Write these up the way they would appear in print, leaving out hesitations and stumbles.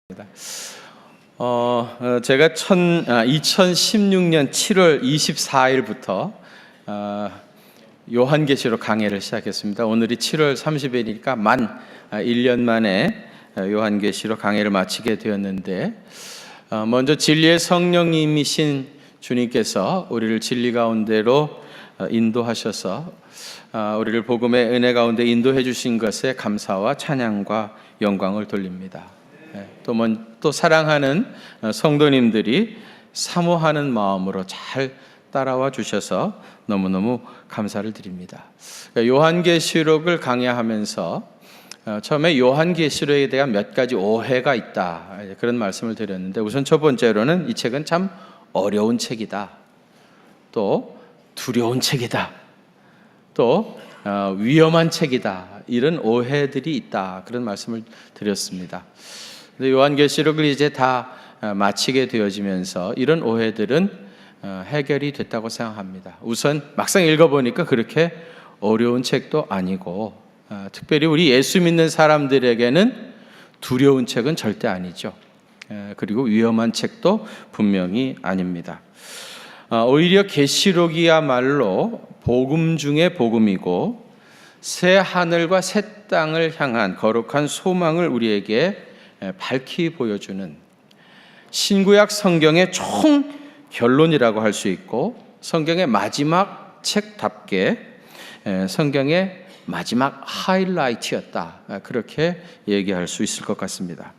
제가 2016년 7월 24일부터 요한계시록 강해를 시작했습니다. 오늘이 7월 30일이니까 만 1년 만에 요한계시록 강해를 마치게 되었는데, 먼저 진리의 성령님이신 주님께서 우리를 진리 가운데로 인도하셔서 우리를 복음의 은혜 가운데 인도해 주신 것에 감사와 찬양과 영광을 돌립니다. 또 사랑하는 성도님들이 사모하는 마음으로 잘 따라와 주셔서 너무너무 감사를 드립니다. 요한계시록을 강의하면서 처음에 요한계시록에 대한 몇 가지 오해가 있다, 그런 말씀을 드렸는데, 우선 첫 번째로는 이 책은 참 어려운 책이다, 또 두려운 책이다, 또 위험한 책이다, 이런 오해들이 있다, 그런 말씀을 드렸습니다. 요한계시록을 이제 다 마치게 되어지면서 이런 오해들은 해결이 됐다고 생각합니다. 우선 막상 읽어보니까 그렇게 어려운 책도 아니고, 특별히 우리 예수 믿는 사람들에게는 두려운 책은 절대 아니죠. 그리고 위험한 책도 분명히 아닙니다. 오히려 계시록이야말로 복음 중에 복음이고, 새 하늘과 새 땅을 향한 거룩한 소망을 우리에게 밝히 보여주는 신구약 성경의 총 결론이라고 할 수 있고, 성경의 마지막 책답게 성경의 마지막 하이라이트였다, 그렇게 얘기할 수 있을 것 같습니다.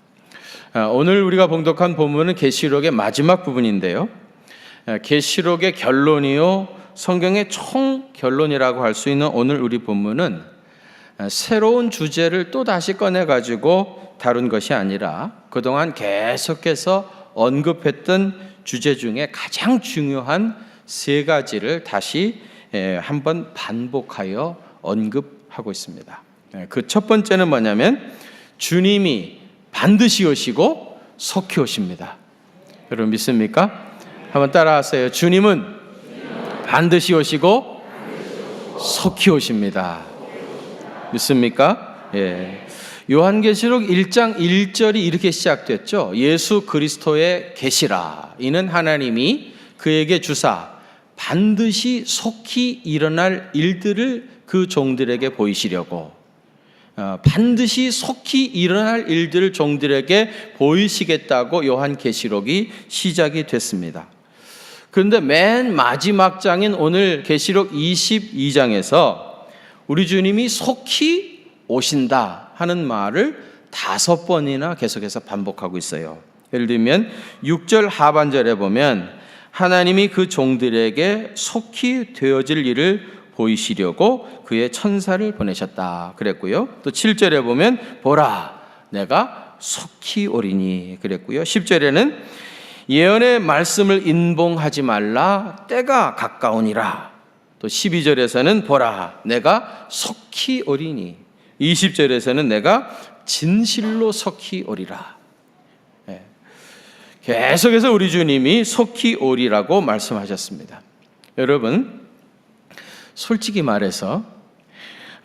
오늘 우리가 봉독한 본문은 계시록의 마지막 부분인데요, 계시록의 결론이요 성경의 총 결론이라고 할 수 있는 오늘 우리 본문은 새로운 주제를 또 다시 꺼내가지고 다룬 것이 아니라 그동안 계속해서 언급했던 주제 중에 가장 중요한 세 가지를 다시 한번 반복하여 언급하고 있습니다. 그 첫 번째는 뭐냐면, 주님이 반드시 오시고 속히 오십니다. 여러분 믿습니까? 한번 따라하세요. 주님은 반드시 오시고 속히 오십니다. 믿습니까? 예. 요한계시록 1장 1절이 이렇게 시작됐죠. 예수 그리스도의 계시라. 이는 하나님이 그에게 주사 반드시 속히 일어날 일들을 그 종들에게 보이시려고, 반드시 속히 일어날 일들을 종들에게 보이시겠다고 요한계시록이 시작이 됐습니다. 그런데 맨 마지막 장인 오늘 계시록 22장에서 우리 주님이 속히 오신다 하는 말을 5번이나 계속해서 반복하고 있어요. 예를 들면 6절 하반절에 보면 하나님이 그 종들에게 속히 되어질 일을 보이시려고 그의 천사를 보내셨다 그랬고요. 또 7절에 보면 보라 내가 속히 오리니 그랬고요. 10절에는 예언의 말씀을 인봉하지 말라 때가 가까우니라. 또 12절에서는 보라 내가 속히 오리니, 20절에서는 내가 진실로 속히 오리라. 계속해서 우리 주님이 속히 오리라고 말씀하셨습니다. 여러분, 솔직히 말해서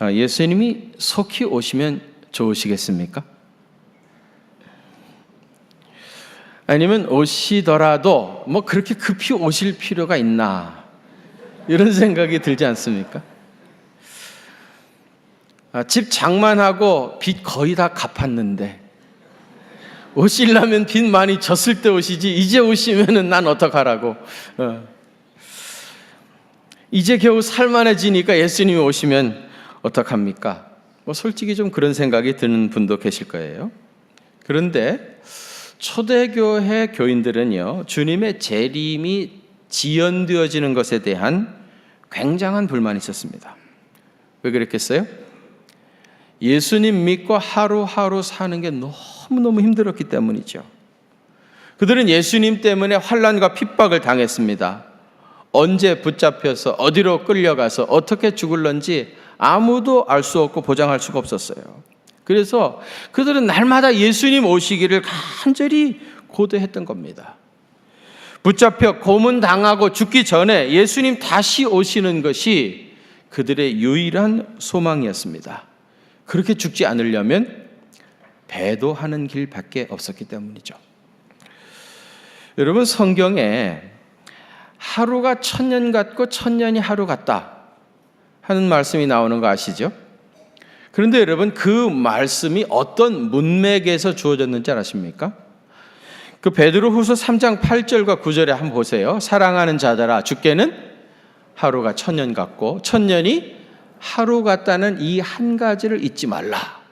예수님이 속히 오시면 좋으시겠습니까? 아니면 오시더라도 뭐 그렇게 급히 오실 필요가 있나, 이런 생각이 들지 않습니까? 집 장만하고 빚 거의 다 갚았는데 오시려면 빚 많이 졌을 때 오시지, 이제 오시면은 난 어떡하라고. 이제 겨우 살만해지니까 예수님이 오시면 어떡합니까? 뭐 솔직히 좀 그런 생각이 드는 분도 계실 거예요. 그런데 초대교회 교인들은요, 주님의 재림이 지연되어지는 것에 대한 굉장한 불만이 있었습니다. 왜 그랬겠어요? 예수님 믿고 하루하루 사는 게 너무너무 힘들었기 때문이죠. 그들은 예수님 때문에 환난과 핍박을 당했습니다. 언제 붙잡혀서 어디로 끌려가서 어떻게 죽을런지 아무도 알 수 없고 보장할 수가 없었어요. 그래서 그들은 날마다 예수님 오시기를 간절히 고대했던 겁니다. 붙잡혀 고문당하고 죽기 전에 예수님 다시 오시는 것이 그들의 유일한 소망이었습니다. 그렇게 죽지 않으려면 배도하는 길밖에 없었기 때문이죠. 여러분, 성경에 하루가 천년 같고 천년이 하루 같다 하는 말씀이 나오는 거 아시죠? 그런데 여러분, 그 말씀이 어떤 문맥에서 주어졌는지 아십니까? 그 베드로후서 3장 8절과 9절에 한번 보세요. 사랑하는 자들아, 주께는 하루가 천년 같고 천년이 하루 같다는 이 한 가지를 잊지 말라.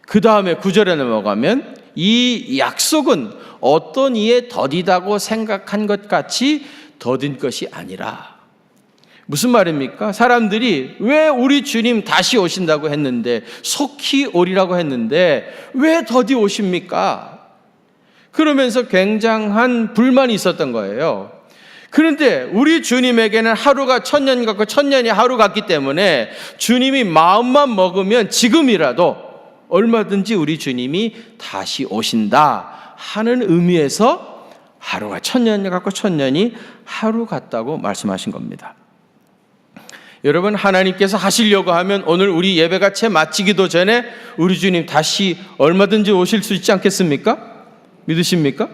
그 다음에 9절에 넘어가면 이 약속은 어떤 이에 더디다고 생각한 것 같이 더딘 것이 아니라. 무슨 말입니까? 사람들이 왜 우리 주님 다시 오신다고 했는데, 속히 오리라고 했는데 왜 더디 오십니까? 그러면서 굉장한 불만이 있었던 거예요. 그런데 우리 주님에게는 하루가 천년 같고 천년이 하루 같기 때문에 주님이 마음만 먹으면 지금이라도 얼마든지 우리 주님이 다시 오신다 하는 의미에서 하루가 천년 같고 천년이 하루 같다고 말씀하신 겁니다. 여러분, 하나님께서 하시려고 하면 오늘 우리 예배가 채 마치기도 전에 우리 주님 다시 얼마든지 오실 수 있지 않겠습니까? 믿으십니까?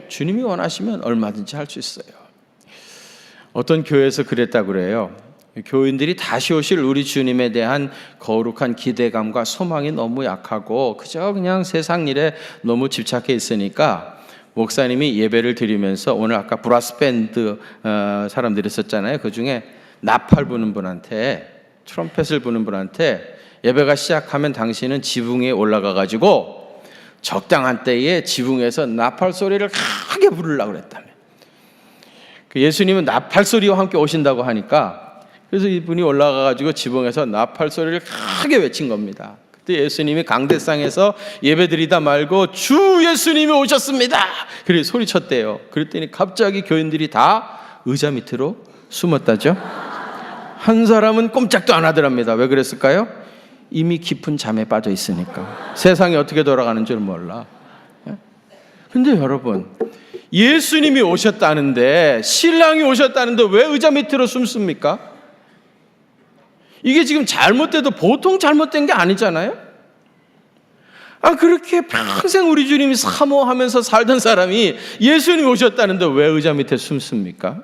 주님이 원하시면 얼마든지 할 수 있어요. 어떤 교회에서 그랬다고 그래요. 교인들이 다시 오실 우리 주님에 대한 거룩한 기대감과 소망이 너무 약하고 그저 그냥 세상 일에 너무 집착해 있으니까 목사님이 예배를 드리면서, 오늘 아까 브라스 밴드 사람들이 있었잖아요. 그 중에 나팔 부는 분한테, 트럼펫을 부는 분한테 예배가 시작하면 당신은 지붕 위에 올라가 가지고 적당한 때에 지붕에서 나팔 소리를 크게 부르려고 그랬다며. 예수님은 나팔 소리와 함께 오신다고 하니까, 그래서 이분이 올라가 가지고 지붕에서 나팔 소리를 크게 외친 겁니다. 그때 예수님이 강대상에서 예배드리다 말고 주 예수님이 오셨습니다, 그렇게 소리쳤대요. 그랬더니 갑자기 교인들이 다 의자 밑으로 숨었다죠. 한 사람은 꼼짝도 안 하더랍니다. 왜 그랬을까요? 이미 깊은 잠에 빠져 있으니까. 세상이 어떻게 돌아가는 줄 몰라. 근데 여러분, 예수님이 오셨다는데, 신랑이 오셨다는데 왜 의자 밑으로 숨습니까? 이게 지금 잘못돼도 보통 잘못된 게 아니잖아요. 그렇게 평생 우리 주님이 사모하면서 살던 사람이 예수님이 오셨다는데 왜 의자 밑에 숨습니까?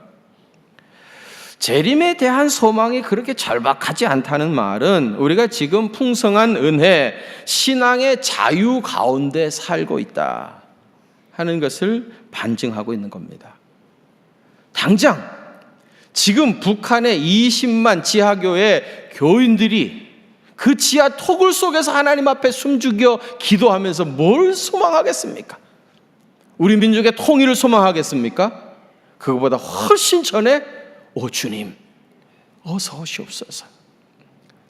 재림에 대한 소망이 그렇게 절박하지 않다는 말은 우리가 지금 풍성한 은혜, 신앙의 자유 가운데 살고 있다 하는 것을 반증하고 있는 겁니다. 당장 지금 북한의 20만 지하교회 교인들이 그 지하 토굴 속에서 하나님 앞에 숨죽여 기도하면서 뭘 소망하겠습니까? 우리 민족의 통일을 소망하겠습니까? 그거보다 훨씬 전에 오 주님, 어서 오시옵소서.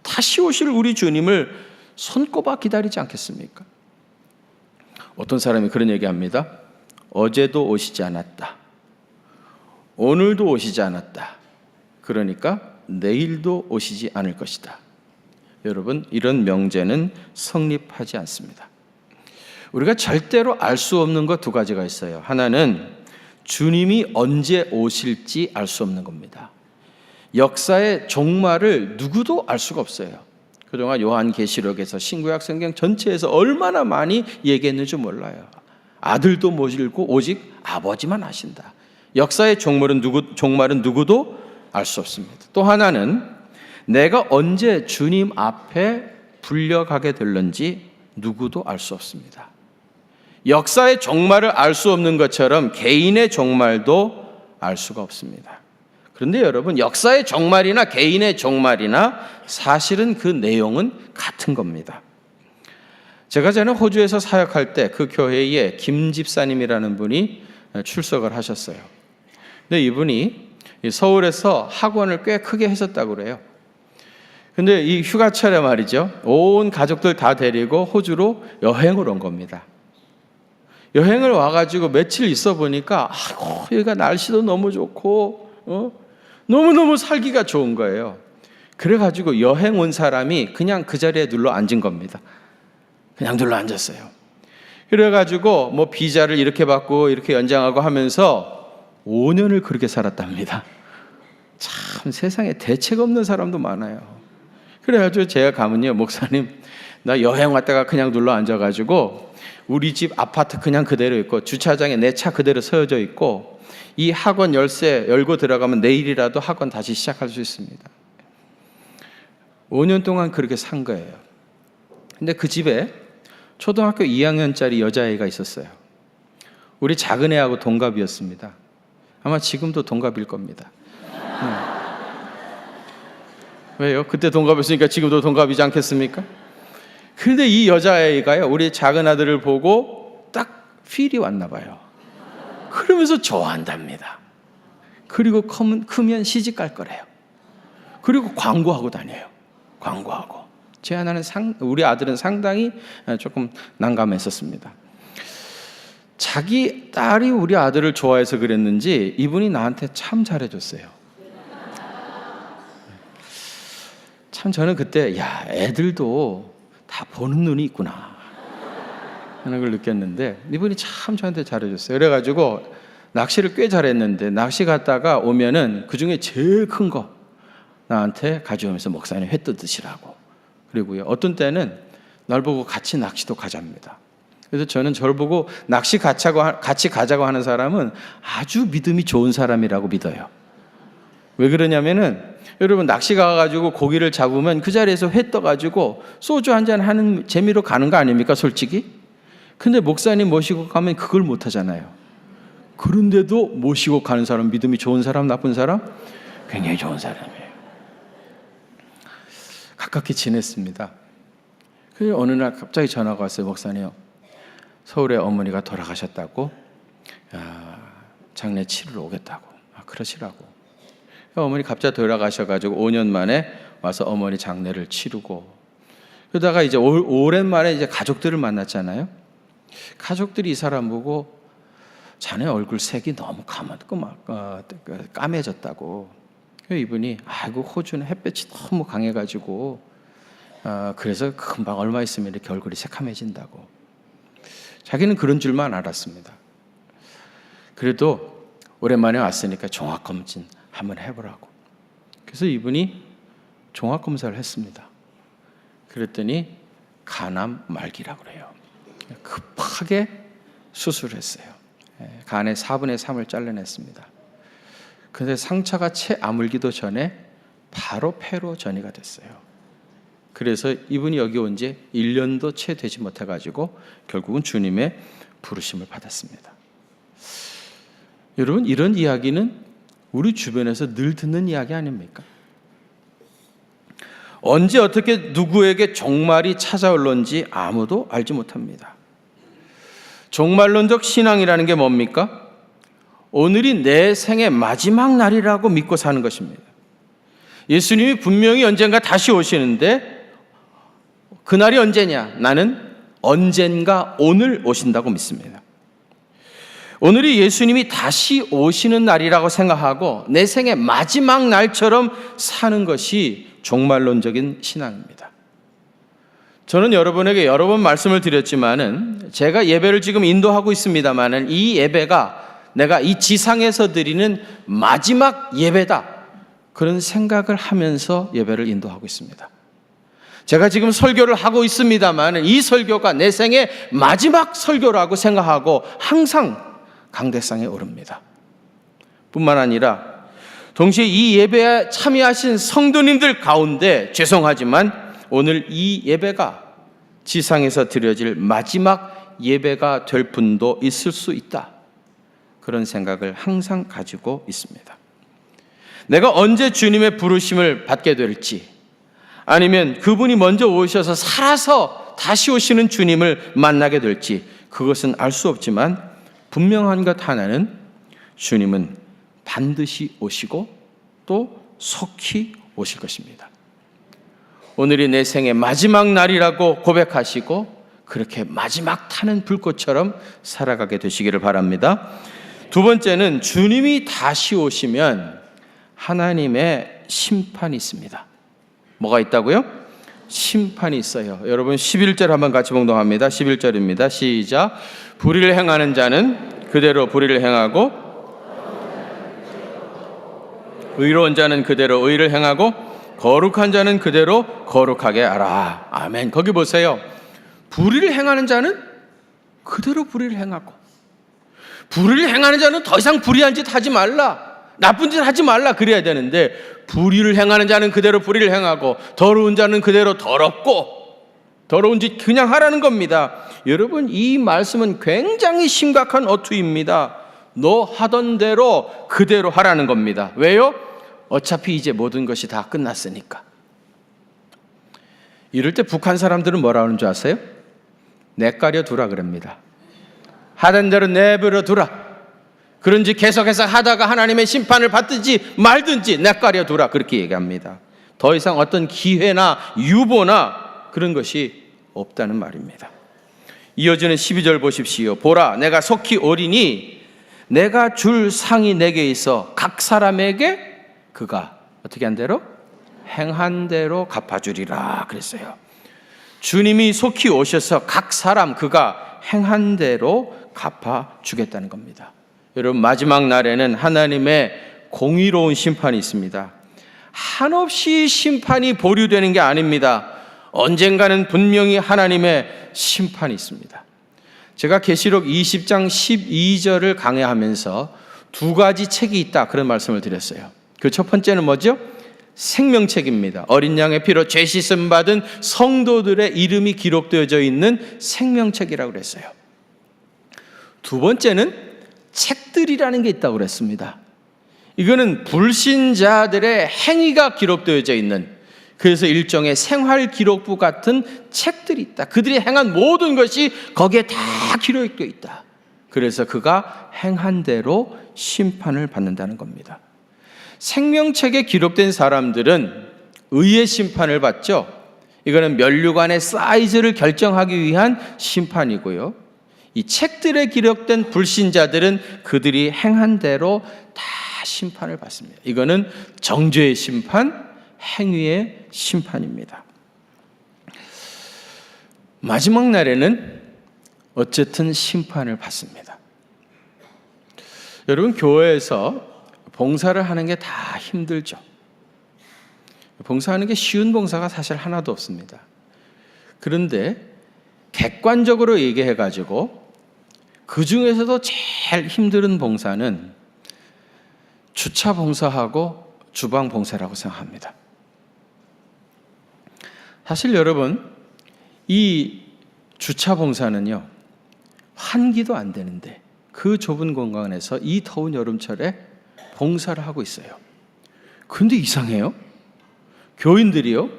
다시 오실 우리 주님을 손꼽아 기다리지 않겠습니까? 어떤 사람이 그런 얘기합니다. 어제도 오시지 않았다. 오늘도 오시지 않았다. 그러니까 내일도 오시지 않을 것이다. 여러분, 이런 명제는 성립하지 않습니다. 우리가 절대로 알 수 없는 것 두 가지가 있어요. 하나는 주님이 언제 오실지 알 수 없는 겁니다. 역사의 종말을 누구도 알 수가 없어요. 그동안 요한계시록에서 신구약 성경 전체에서 얼마나 많이 얘기했는지 몰라요. 아들도 모시고 오직 아버지만 아신다. 역사의 종말은 누구도 알 수 없습니다. 또 하나는 내가 언제 주님 앞에 불려가게 될는지 누구도 알 수 없습니다. 역사의 종말을 알 수 없는 것처럼 개인의 종말도 알 수가 없습니다. 그런데 여러분, 역사의 종말이나 개인의 종말이나 사실은 그 내용은 같은 겁니다. 제가 전에 호주에서 사역할 때 그 교회에 김 집사님이라는 분이 출석을 하셨어요. 근데 이분이 서울에서 학원을 꽤 크게 했었다고 그래요. 근데 이 휴가철에 말이죠, 온 가족들 다 데리고 호주로 여행을 온 겁니다. 여행을 와가지고 며칠 있어 보니까 여기가 날씨도 너무 좋고 너무너무 살기가 좋은 거예요. 그래가지고 여행 온 사람이 그냥 그 자리에 눌러 앉은 겁니다. 그냥 눌러 앉았어요. 그래가지고 뭐 비자를 이렇게 받고 이렇게 연장하고 하면서 5년을 그렇게 살았답니다. 참 세상에 대책 없는 사람도 많아요. 그래가지고 제가 가면요, 목사님 나 여행 왔다가 그냥 눌러 앉아가지고 우리 집 아파트 그냥 그대로 있고 주차장에 내 차 그대로 서여져 있고 이 학원 열쇠 열고 들어가면 내일이라도 학원 다시 시작할 수 있습니다. 5년 동안 그렇게 산 거예요. 근데 그 집에 초등학교 2학년짜리 여자애가 있었어요. 우리 작은 애하고 동갑이었습니다. 아마 지금도 동갑일 겁니다. 왜요? 그때 동갑이었으니까 지금도 동갑이지 않겠습니까? 그런데 이 여자애가요, 우리 작은 아들을 보고 딱 필이 왔나 봐요. 그러면서 좋아한답니다. 그리고 크면 시집 갈 거래요. 그리고 광고하고 다녀요. 광고하고. 제 하나는 우리 아들은 상당히 조금 난감했었습니다. 자기 딸이 우리 아들을 좋아해서 그랬는지 이분이 나한테 참 잘해줬어요. 참 저는 그때 야, 애들도 다 보는 눈이 있구나 하는 걸 느꼈는데 이분이 참 저한테 잘해줬어요. 그래가지고 낚시를 꽤 잘했는데 낚시 갔다가 오면은 그중에 제일 큰 거 나한테 가져오면서 목사님 회 뜯으시라고. 그리고요, 어떤 때는 날 보고 같이 낚시도 가자입니다. 그래서 저는 저를 보고 낚시 같이 가자고 하는 사람은 아주 믿음이 좋은 사람이라고 믿어요. 왜 그러냐면은 여러분 낚시 가가지고 고기를 잡으면 그 자리에서 회 떠가지고 소주 한잔 하는 재미로 가는 거 아닙니까 솔직히? 근데 목사님 모시고 가면 그걸 못 하잖아요. 그런데도 모시고 가는 사람, 믿음이 좋은 사람, 나쁜 사람? 굉장히 좋은 사람이에요. 가깝게 지냈습니다. 그래서 어느 날 갑자기 전화가 왔어요. 목사님, 서울에 어머니가 돌아가셨다고, 장례 치르러 오겠다고. 그러시라고. 어머니 갑자기 돌아가셔가지고 5년 만에 와서 어머니 장례를 치르고, 그러다가 이제 오랜만에 이제 가족들을 만났잖아요. 가족들이 이 사람 보고 자네 얼굴 색이 너무 까매졌다고. 이분이 아이고 호주는 햇볕이 너무 강해가지고 그래서 금방 얼마 있으면 이렇게 얼굴이 새카매진다고. 자기는 그런 줄만 알았습니다. 그래도 오랜만에 왔으니까 종합검진 한번 해보라고. 그래서 이분이 종합검사를 했습니다. 그랬더니 간암 말기라고 그래요. 급하게 수술을 했어요. 간의 4분의 3을 잘라냈습니다. 그런데 상처가 채 아물기도 전에 바로 폐로 전이가 됐어요. 그래서 이분이 여기 온 지 1년도 채 되지 못해가지고 결국은 주님의 부르심을 받았습니다. 여러분, 이런 이야기는 우리 주변에서 늘 듣는 이야기 아닙니까? 언제 어떻게 누구에게 종말이 찾아올런지 아무도 알지 못합니다. 종말론적 신앙이라는 게 뭡니까? 오늘이 내 생의 마지막 날이라고 믿고 사는 것입니다. 예수님이 분명히 언젠가 다시 오시는데 그날이 언제냐? 나는 언젠가 오늘 오신다고 믿습니다. 오늘이 예수님이 다시 오시는 날이라고 생각하고 내 생의 마지막 날처럼 사는 것이 종말론적인 신앙입니다. 저는 여러분에게 여러 번 말씀을 드렸지만은 제가 예배를 지금 인도하고 있습니다만은 이 예배가 내가 이 지상에서 드리는 마지막 예배다, 그런 생각을 하면서 예배를 인도하고 있습니다. 제가 지금 설교를 하고 있습니다만 이 설교가 내 생의 마지막 설교라고 생각하고 항상 강대상에 오릅니다. 뿐만 아니라 동시에 이 예배에 참여하신 성도님들 가운데 죄송하지만 오늘 이 예배가 지상에서 드려질 마지막 예배가 될 분도 있을 수 있다, 그런 생각을 항상 가지고 있습니다. 내가 언제 주님의 부르심을 받게 될지, 아니면 그분이 먼저 오셔서 살아서 다시 오시는 주님을 만나게 될지, 그것은 알 수 없지만 분명한 것 하나는 주님은 반드시 오시고 또 속히 오실 것입니다. 오늘이 내 생의 마지막 날이라고 고백하시고 그렇게 마지막 타는 불꽃처럼 살아가게 되시기를 바랍니다. 두 번째는 주님이 다시 오시면 하나님의 심판이 있습니다. 뭐가 있다고요? 심판이 있어요. 여러분 11절 한번 같이 봉독합니다. 11절입니다. 시작. 불의를 행하는 자는 그대로 불의를 행하고 의로운 자는 그대로 의를 행하고 거룩한 자는 그대로 거룩하게 하라. 아멘. 거기 보세요. 불의를 행하는 자는 그대로 불의를 행하고, 불의를 행하는 자는 더 이상 불의한 짓 하지 말라, 나쁜 짓 하지 말라 그래야 되는데, 불의를 행하는 자는 그대로 불의를 행하고 더러운 자는 그대로 더럽고, 더러운 짓 그냥 하라는 겁니다. 여러분, 이 말씀은 굉장히 심각한 어투입니다. 너 하던 대로 그대로 하라는 겁니다. 왜요? 어차피 이제 모든 것이 다 끝났으니까. 이럴 때 북한 사람들은 뭐라 하는 줄 아세요? 내가려 두라 그럽니다. 하던 대로 내버려 두라. 그런지 계속해서 하다가 하나님의 심판을 받든지 말든지 내가려 두라, 그렇게 얘기합니다. 더 이상 어떤 기회나 유보나 그런 것이 없다는 말입니다. 이어지는 12절 보십시오. 보라, 내가 속히 오리니 내가 줄 상이 내게 있어 각 사람에게 그가 어떻게 한 대로? 행한 대로 갚아주리라 그랬어요. 주님이 속히 오셔서 각 사람 그가 행한 대로 갚아주겠다는 겁니다. 여러분, 마지막 날에는 하나님의 공의로운 심판이 있습니다. 한없이 심판이 보류되는 게 아닙니다. 언젠가는 분명히 하나님의 심판이 있습니다. 제가 계시록 20장 12절을 강해하면서 두 가지 책이 있다, 그런 말씀을 드렸어요. 그 첫 번째는 뭐죠? 생명책입니다. 어린 양의 피로 죄 씻음 받은 성도들의 이름이 기록되어져 있는 생명책이라고 그랬어요. 두 번째는 책들이라는 게 있다고 그랬습니다. 이거는 불신자들의 행위가 기록되어져 있는, 그래서 일종의 생활 기록부 같은 책들이 있다. 그들이 행한 모든 것이 거기에 다 기록되어 있다. 그래서 그가 행한 대로 심판을 받는다는 겁니다. 생명책에 기록된 사람들은 의의 심판을 받죠. 이거는 면류관의 사이즈를 결정하기 위한 심판이고요. 이 책들에 기록된 불신자들은 그들이 행한 대로 다 심판을 받습니다. 이거는 정죄의 심판, 행위의 심판입니다. 마지막 날에는 어쨌든 심판을 받습니다. 여러분, 교회에서 봉사를 하는 게 다 힘들죠. 봉사하는 게 쉬운 봉사가 사실 하나도 없습니다. 그런데 객관적으로 얘기해가지고 그 중에서도 제일 힘든 봉사는 주차 봉사하고 주방 봉사라고 생각합니다. 사실 여러분, 이 주차 봉사는요, 환기도 안 되는데 그 좁은 공간에서 이 더운 여름철에 봉사를 하고 있어요. 근데 이상해요. 교인들이요,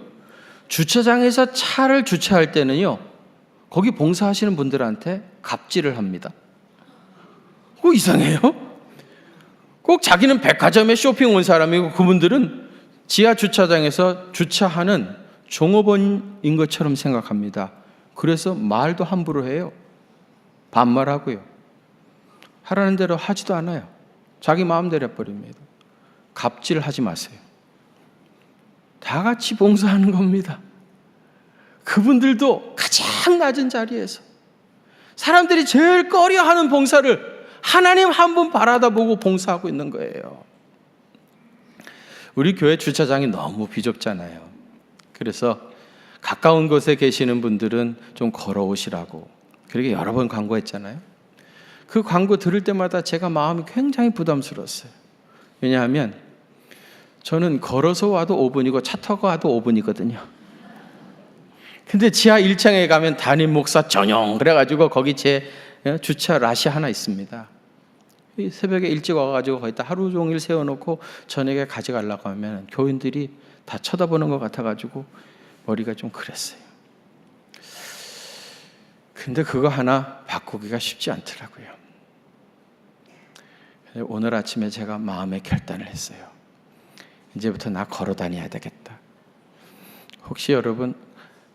주차장에서 차를 주차할 때는요, 거기 봉사하시는 분들한테 갑질을 합니다. 그거 이상해요. 꼭 자기는 백화점에 쇼핑 온 사람이고 그분들은 지하 주차장에서 주차하는 종업원인 것처럼 생각합니다. 그래서 말도 함부로 해요. 반말하고요. 하라는 대로 하지도 않아요. 자기 마음대로 해버립니다. 갑질하지 마세요. 다 같이 봉사하는 겁니다. 그분들도 가장 낮은 자리에서 사람들이 제일 꺼려하는 봉사를 하나님 한 분 바라다 보고 봉사하고 있는 거예요. 우리 교회 주차장이 너무 비좁잖아요. 그래서 가까운 곳에 계시는 분들은 좀 걸어오시라고 그렇게 여러 번 광고했잖아요. 그 광고 들을 때마다 제가 마음이 굉장히 부담스러웠어요. 왜냐하면 저는 걸어서 와도 5분이고 차 타고 와도 5분이거든요. 근데 지하 1층에 가면 담임 목사 전용 그래가지고 거기 제 주차 랏이 하나 있습니다. 새벽에 일찍 와가지고 거기다 하루 종일 세워놓고 저녁에 가져가려고 하면 교인들이 다 쳐다보는 것 같아가지고 머리가 좀 그랬어요. 근데 그거 하나 바꾸기가 쉽지 않더라고요. 오늘 아침에 제가 마음의 결단을 했어요. 이제부터 나 걸어 다녀야 되겠다. 혹시 여러분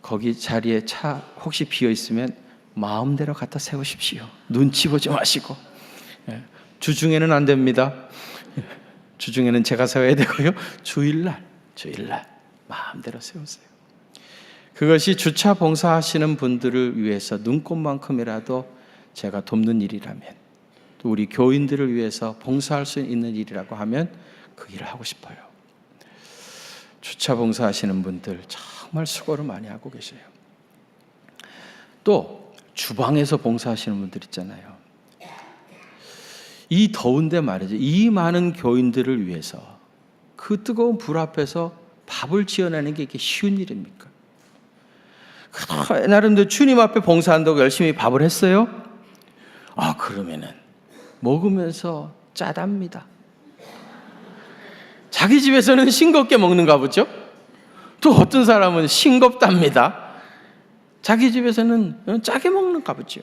거기 자리에 차 혹시 비어 있으면 마음대로 갖다 세우십시오. 눈치 보지 마시고. 주중에는 안 됩니다. 주중에는 제가 세워야 되고요. 주일날 마음대로 세우세요. 그것이 주차 봉사하시는 분들을 위해서 눈꼽만큼이라도 제가 돕는 일이라면, 또 우리 교인들을 위해서 봉사할 수 있는 일이라고 하면 그 일을 하고 싶어요. 주차 봉사하시는 분들 정말 수고를 많이 하고 계세요. 또 주방에서 봉사하시는 분들 있잖아요. 이 더운데 말이죠. 이 많은 교인들을 위해서 그 뜨거운 불 앞에서 밥을 지어내는 게 이게 쉬운 일입니까? 나름대로 주님 앞에 봉사한다고 열심히 밥을 했어요? 그러면은 먹으면서 짜답니다. 자기 집에서는 싱겁게 먹는가 보죠? 또 어떤 사람은 싱겁답니다. 자기 집에서는 짜게 먹는가 보죠.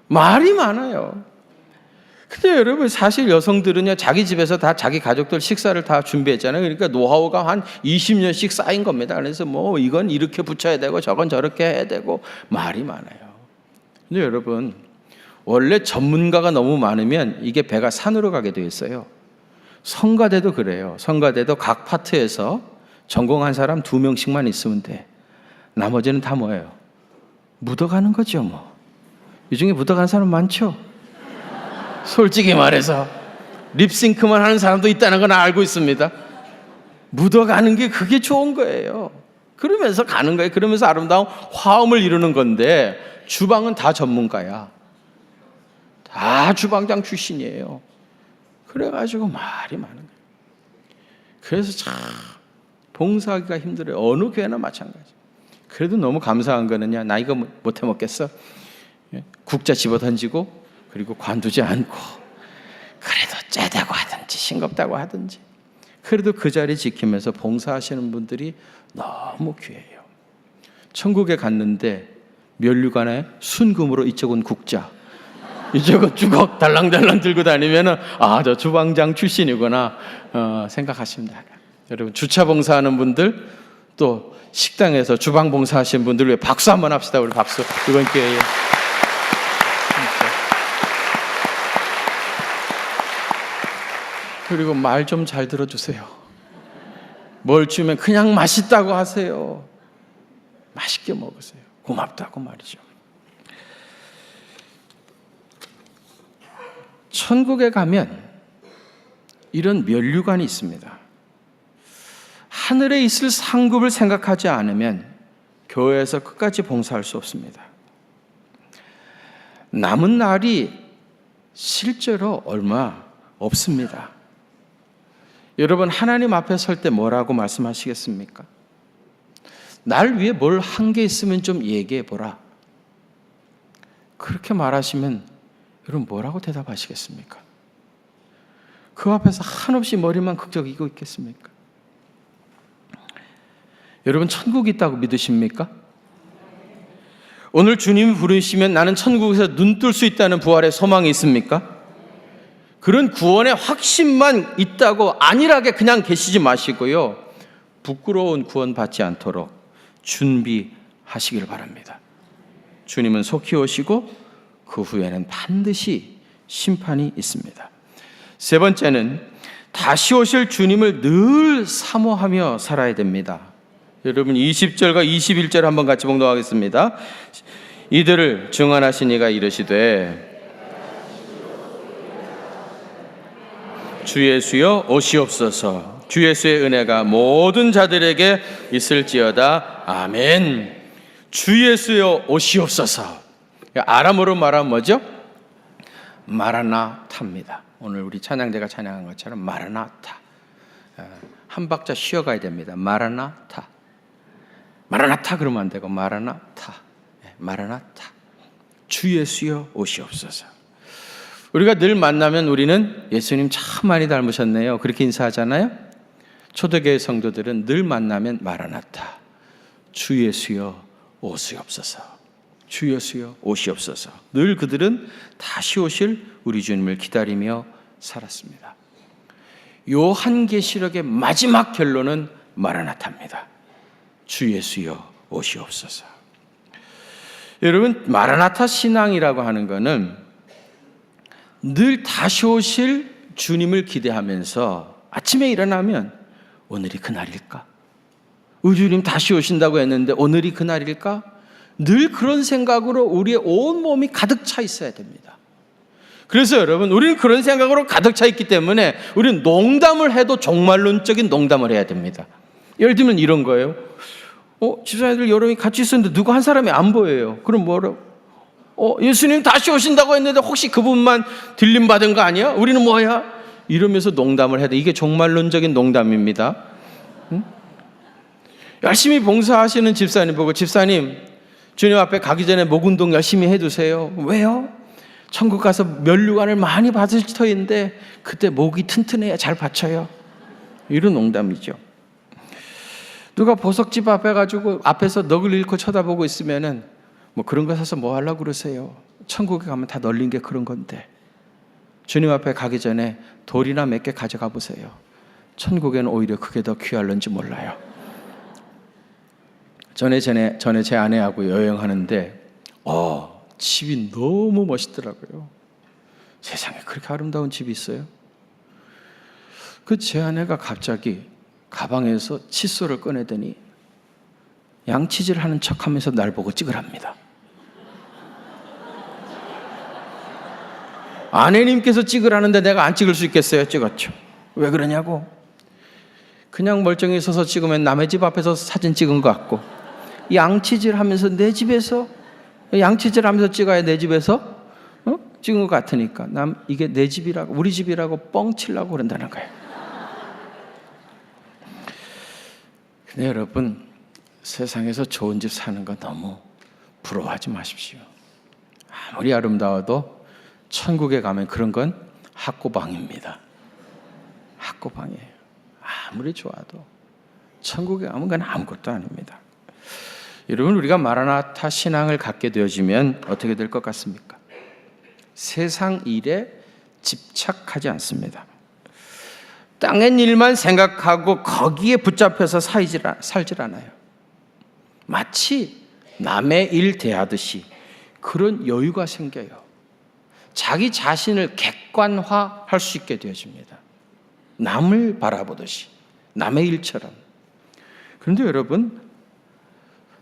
말이 많아요. 근데 여러분, 사실 여성들은요, 자기 집에서 다 자기 가족들 식사를 다 준비했잖아요. 그러니까 노하우가 한 20년씩 쌓인 겁니다. 그래서 뭐 이건 이렇게 붙여야 되고 저건 저렇게 해야 되고 말이 많아요. 근데 여러분, 원래 전문가가 너무 많으면 이게 배가 산으로 가게 되어 있어요. 성가대도 그래요. 성가대도 각 파트에서 전공한 사람 2명씩만 있으면 돼. 나머지는 다 뭐예요? 묻어가는 거죠, 뭐. 이 중에 묻어가는 사람 많죠? 솔직히 말해서 립싱크만 하는 사람도 있다는 건 알고 있습니다. 묻어가는 게 그게 좋은 거예요. 그러면서 가는 거예요. 그러면서 아름다운 화음을 이루는 건데, 주방은 다 전문가야. 다 주방장 출신이에요. 그래가지고 말이 많은 거예요. 그래서 참 봉사하기가 힘들어요. 어느 교회나 마찬가지. 그래도 너무 감사한 거는요, 나 이거 못해 먹겠어? 국자 집어 던지고, 그리고 관두지 않고, 그래도 째다고 하든지 싱겁다고 하든지, 그래도 그 자리 지키면서 봉사하시는 분들이 너무 귀해요. 천국에 갔는데 면류관에 순금으로 이쪽은 국자, 이쪽은 주걱 달랑달랑 들고 다니면은 저 주방장 출신이구나 생각하십니다. 여러분, 주차 봉사하는 분들, 또 식당에서 주방 봉사하시는 분들 위해 박수 한번 합시다. 우리 박수. 이번 기회에. 그리고 말 좀 잘 들어주세요. 뭘 주면 그냥 맛있다고 하세요. 맛있게 먹으세요. 고맙다고 말이죠. 천국에 가면 이런 면류관이 있습니다. 하늘에 있을 상급을 생각하지 않으면 교회에서 끝까지 봉사할 수 없습니다. 남은 날이 실제로 얼마 없습니다. 여러분, 하나님 앞에 설 때 뭐라고 말씀하시겠습니까? 날 위해 뭘 한 게 있으면 좀 얘기해 보라. 그렇게 말하시면 여러분 뭐라고 대답하시겠습니까? 그 앞에서 한없이 머리만 극적이고 있겠습니까? 여러분, 천국이 있다고 믿으십니까? 오늘 주님이 부르시면 나는 천국에서 눈 뜰 수 있다는 부활의 소망이 있습니까? 그런 구원의 확신만 있다고 안일하게 그냥 계시지 마시고요, 부끄러운 구원 받지 않도록 준비하시길 바랍니다. 주님은 속히 오시고 그 후에는 반드시 심판이 있습니다. 세 번째는 다시 오실 주님을 늘 사모하며 살아야 됩니다. 여러분, 20절과 21절 한번 같이 봉독하겠습니다. 이들을 증언하신 이가 이르시되 주 예수여 오시옵소서. 주 예수의 은혜가 모든 자들에게 있을지어다. 아멘. 주 예수여 오시옵소서. 아람어로 말하면 뭐죠? 마라나타입니다. 오늘 우리 찬양대가 찬양한 것처럼 마라나타. 한 박자 쉬어가야 됩니다. 마라나타. 마라나타 그러면 안 되고 마라나타. 마라나타. 주 예수여 오시옵소서. 우리가 늘 만나면 우리는 예수님 참 많이 닮으셨네요, 그렇게 인사하잖아요. 초대교회 성도들은 늘 만나면 마라나타, 주 예수여 오시옵소서, 주 예수여 오시옵소서. 늘 그들은 다시 오실 우리 주님을 기다리며 살았습니다. 요한계시록의 마지막 결론은 마라나타입니다. 주 예수여 오시옵소서. 여러분, 마라나타 신앙이라고 하는 것은 늘 다시 오실 주님을 기대하면서 아침에 일어나면 오늘이 그날일까? 우리 주님 다시 오신다고 했는데 오늘이 그날일까? 늘 그런 생각으로 우리의 온 몸이 가득 차 있어야 됩니다. 그래서 여러분, 우리는 그런 생각으로 가득 차 있기 때문에 우리는 농담을 해도 종말론적인 농담을 해야 됩니다. 예를 들면 이런 거예요. 집사님들 여러분이 같이 있었는데 누구 한 사람이 안 보여요. 그럼 뭐라고? 예수님 다시 오신다고 했는데 혹시 그분만 들림받은 거 아니야? 우리는 뭐야? 이러면서 농담을 해야 돼. 이게 종말론적인 농담입니다. 응? 열심히 봉사하시는 집사님 보고, 집사님 주님 앞에 가기 전에 목 운동 열심히 해두세요. 왜요? 천국 가서 면류관을 많이 받을 터인데 그때 목이 튼튼해야 잘 받쳐요. 이런 농담이죠. 누가 보석집 앞에 가지고 앞에서 넋을 잃고 쳐다보고 있으면은 뭐 그런 거 사서 뭐 하려고 그러세요? 천국에 가면 다 널린 게 그런 건데. 주님 앞에 가기 전에 돌이나 몇 개 가져가 보세요. 천국에는 오히려 그게 더 귀할런지 몰라요. 전에 제 아내하고 여행하는데 집이 너무 멋있더라고요. 세상에 그렇게 아름다운 집이 있어요? 그 제 아내가 갑자기 가방에서 칫솔을 꺼내더니 양치질 하는 척하면서 날 보고 찍으랍니다. 아내님께서 찍으라는데 내가 안 찍을 수 있겠어요? 찍었죠. 왜 그러냐고. 그냥 멀쩡히 서서 찍으면 남의 집 앞에서 사진 찍은 것 같고, 양치질 하면서 내 집에서 양치질 하면서 찍어야 내 집에서 찍은 것 같으니까 이게 내 집이라고, 우리 집이라고 뻥치려고 그런다는 거예요. 근데 여러분, 세상에서 좋은 집 사는 거 너무 부러워하지 마십시오. 아무리 아름다워도 천국에 가면 그런 건 학고방입니다. 학고방이에요. 아무리 좋아도 천국에 가면 그건 아무것도 아닙니다. 여러분, 우리가 마라나타 신앙을 갖게 되어지면 어떻게 될 것 같습니까? 세상 일에 집착하지 않습니다. 땅의 일만 생각하고 거기에 붙잡혀서 살질 않아요. 마치 남의 일 대하듯이 그런 여유가 생겨요. 자기 자신을 객관화할 수 있게 되어집니다. 남을 바라보듯이, 남의 일처럼. 그런데 여러분,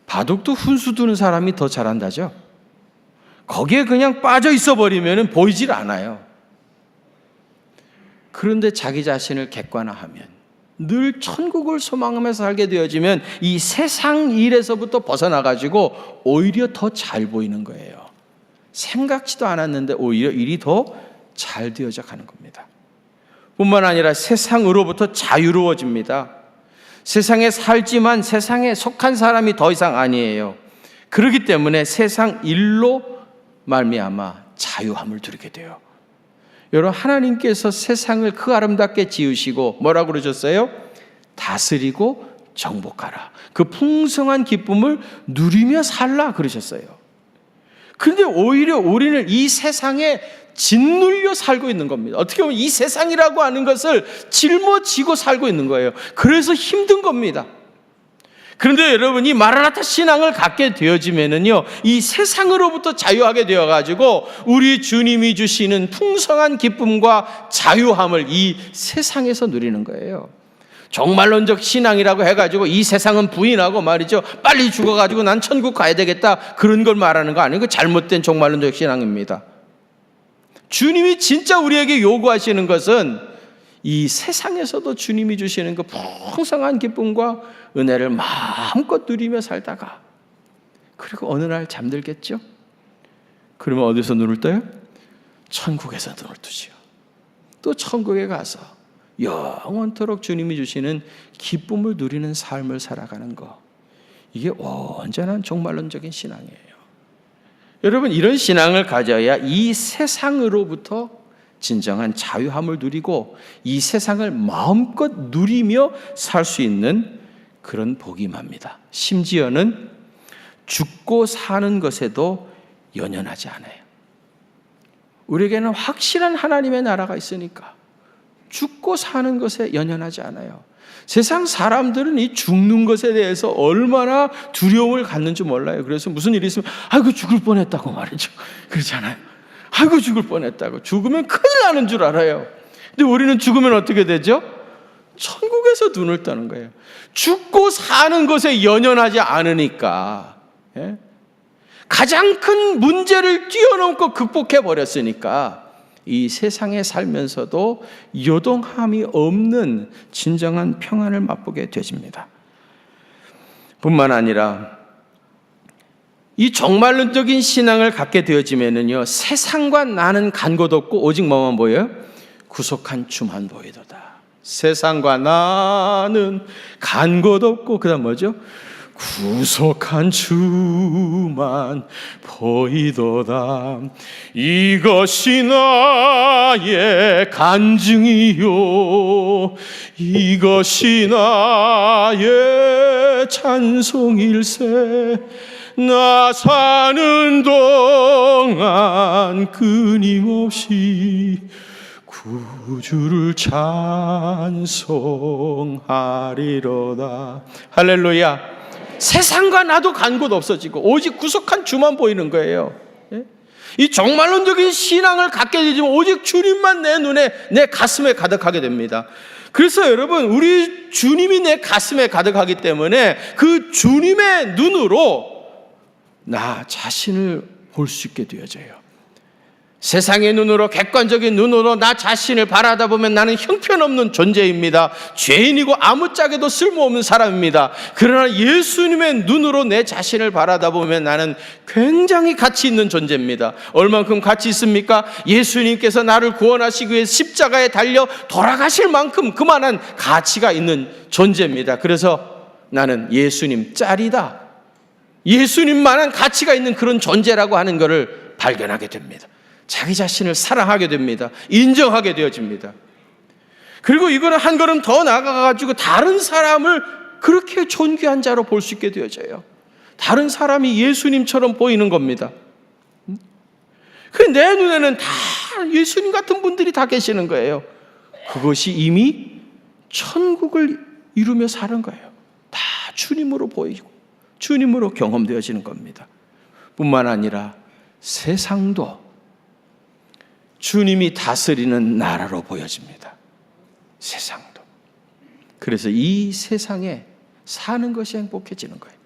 바둑도 훈수 두는 사람이 더 잘한다죠? 거기에 그냥 빠져 있어 버리면 보이질 않아요. 그런데 자기 자신을 객관화하면, 늘 천국을 소망하면서 살게 되어지면 이 세상 일에서부터 벗어나가지고 오히려 더 잘 보이는 거예요. 생각지도 않았는데 오히려 일이 더 잘 되어져 가는 겁니다. 뿐만 아니라 세상으로부터 자유로워집니다. 세상에 살지만 세상에 속한 사람이 더 이상 아니에요. 그렇기 때문에 세상 일로 말미암아 자유함을 누리게 돼요. 여러분, 하나님께서 세상을 그 아름답게 지으시고 뭐라고 그러셨어요? 다스리고 정복하라. 그 풍성한 기쁨을 누리며 살라 그러셨어요. 그런데 오히려 우리는 이 세상에 짓눌려 살고 있는 겁니다. 어떻게 보면 이 세상이라고 하는 것을 짊어지고 살고 있는 거예요. 그래서 힘든 겁니다. 그런데 여러분, 이 마라나타 신앙을 갖게 되어지면은요, 이 세상으로부터 자유하게 되어가지고 우리 주님이 주시는 풍성한 기쁨과 자유함을 이 세상에서 누리는 거예요. 종말론적 신앙이라고 해가지고 이 세상은 부인하고 말이죠, 빨리 죽어가지고 난 천국 가야 되겠다, 그런 걸 말하는 거 아니고 잘못된 종말론적 신앙입니다. 주님이 진짜 우리에게 요구하시는 것은 이 세상에서도 주님이 주시는 그 풍성한 기쁨과 은혜를 마음껏 누리며 살다가, 그리고 어느 날 잠들겠죠? 그러면 어디서 눈을 떠요? 천국에서 눈을 뜨죠. 또 천국에 가서 영원토록 주님이 주시는 기쁨을 누리는 삶을 살아가는 거, 이게 온전한 종말론적인 신앙이에요. 여러분, 이런 신앙을 가져야 이 세상으로부터 진정한 자유함을 누리고 이 세상을 마음껏 누리며 살 수 있는 그런 복이 임합니다. 심지어는 죽고 사는 것에도 연연하지 않아요. 우리에게는 확실한 하나님의 나라가 있으니까 죽고 사는 것에 연연하지 않아요. 세상 사람들은 이 죽는 것에 대해서 얼마나 두려움을 갖는지 몰라요. 그래서 무슨 일이 있으면 아이고 죽을 뻔했다고 말이죠. 그렇잖아요. 아이고 죽을 뻔했다고. 죽으면 큰일 나는 줄 알아요. 근데 우리는 죽으면 어떻게 되죠? 천국에서 눈을 떠는 거예요. 죽고 사는 것에 연연하지 않으니까, 가장 큰 문제를 뛰어넘고 극복해 버렸으니까 이 세상에 살면서도 요동함이 없는 진정한 평안을 맛보게 되십니다. 뿐만 아니라 이 종말론적인 신앙을 갖게 되어지면은요, 세상과 나는 간 곳 없고 오직 뭐만 보여요? 구속한 주만 보이도다. 세상과 나는 간 곳 없고 그다음 뭐죠? 구속한 주만 보이도다. 이것이 나의 간증이요, 이것이 나의 찬송일세. 나 사는 동안 끊임없이 구주를 찬송하리로다. 할렐루야. 세상과 나도 간 곳 없어지고 오직 구속한 주만 보이는 거예요. 이 종말론적인 신앙을 갖게 되지만 오직 주님만 내 눈에, 내 가슴에 가득하게 됩니다. 그래서 여러분, 우리 주님이 내 가슴에 가득하기 때문에 그 주님의 눈으로 나 자신을 볼 수 있게 되어져요. 세상의 눈으로, 객관적인 눈으로 나 자신을 바라다 보면 나는 형편없는 존재입니다. 죄인이고 아무짝에도 쓸모없는 사람입니다. 그러나 예수님의 눈으로 내 자신을 바라다 보면 나는 굉장히 가치 있는 존재입니다. 얼만큼 가치 있습니까? 예수님께서 나를 구원하시기 위해 십자가에 달려 돌아가실 만큼 그만한 가치가 있는 존재입니다. 그래서 나는 예수님 짤이다, 예수님만한 가치가 있는 그런 존재라고 하는 것을 발견하게 됩니다. 자기 자신을 사랑하게 됩니다. 인정하게 되어집니다. 그리고 이거는 한 걸음 더 나아가가지고 다른 사람을 그렇게 존귀한 자로 볼 수 있게 되어져요. 다른 사람이 예수님처럼 보이는 겁니다. 내 눈에는 다 예수님 같은 분들이 다 계시는 거예요. 그것이 이미 천국을 이루며 사는 거예요. 다 주님으로 보이고 주님으로 경험되어지는 겁니다. 뿐만 아니라 세상도 주님이 다스리는 나라로 보여집니다. 세상도. 그래서 이 세상에 사는 것이 행복해지는 거예요.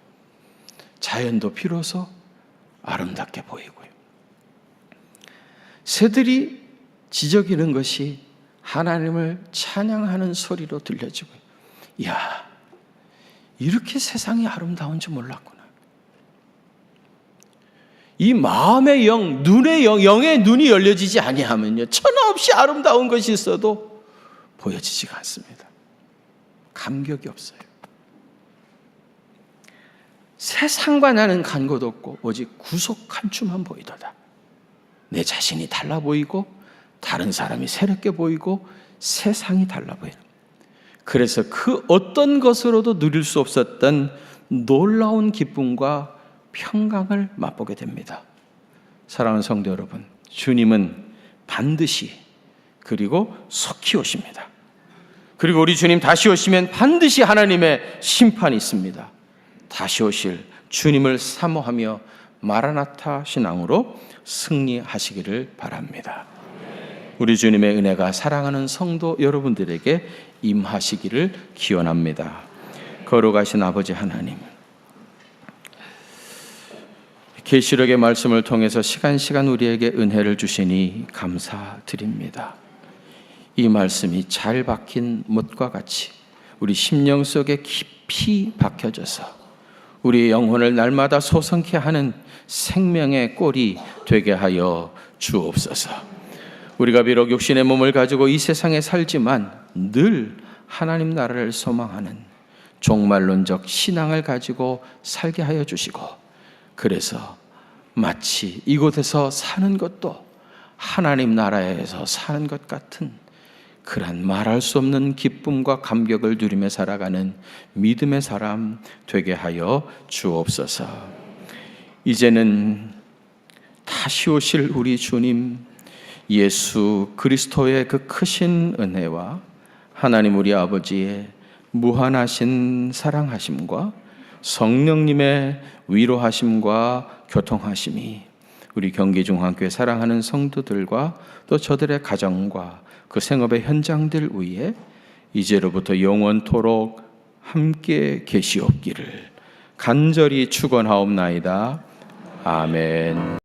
자연도 비로소 아름답게 보이고요. 새들이 지저귀는 것이 하나님을 찬양하는 소리로 들려지고요. 이야, 이렇게 세상이 아름다운 줄 몰랐구나. 이 마음의 영, 눈의 영, 영의 눈이 열려지지 아니하면요, 천하 없이 아름다운 것이 있어도 보여지지가 않습니다. 감격이 없어요. 세상과 나는 간 곳 없고 오직 구속한 주만 보이도다. 내 자신이 달라 보이고 다른 사람이 새롭게 보이고 세상이 달라 보이는. 그래서 그 어떤 것으로도 누릴 수 없었던 놀라운 기쁨과 평강을 맛보게 됩니다. 사랑하는 성도 여러분, 주님은 반드시 그리고 속히 오십니다. 그리고 우리 주님 다시 오시면 반드시 하나님의 심판이 있습니다. 다시 오실 주님을 사모하며 마라나타 신앙으로 승리하시기를 바랍니다. 우리 주님의 은혜가 사랑하는 성도 여러분들에게 임하시기를 기원합니다. 거룩하신 아버지 하나님, 계시록의 말씀을 통해서 시간 우리에게 은혜를 주시니 감사드립니다. 이 말씀이 잘 박힌 못과 같이 우리 심령 속에 깊이 박혀져서 우리의 영혼을 날마다 소성케 하는 생명의 꼴이 되게 하여 주옵소서. 우리가 비록 육신의 몸을 가지고 이 세상에 살지만 늘 하나님 나라를 소망하는 종말론적 신앙을 가지고 살게 하여 주시고, 그래서 마치 이곳에서 사는 것도 하나님 나라에서 사는 것 같은 그런 말할 수 없는 기쁨과 감격을 누리며 살아가는 믿음의 사람 되게 하여 주옵소서. 이제는 다시 오실 우리 주님 예수 그리스도의 그 크신 은혜와 하나님 우리 아버지의 무한하신 사랑하심과 성령님의 위로하심과 교통하심이 우리 경기중앙교회 사랑하는 성도들과 또 저들의 가정과 그 생업의 현장들 위에 이제로부터 영원토록 함께 계시옵기를 간절히 축원하옵나이다. 아멘.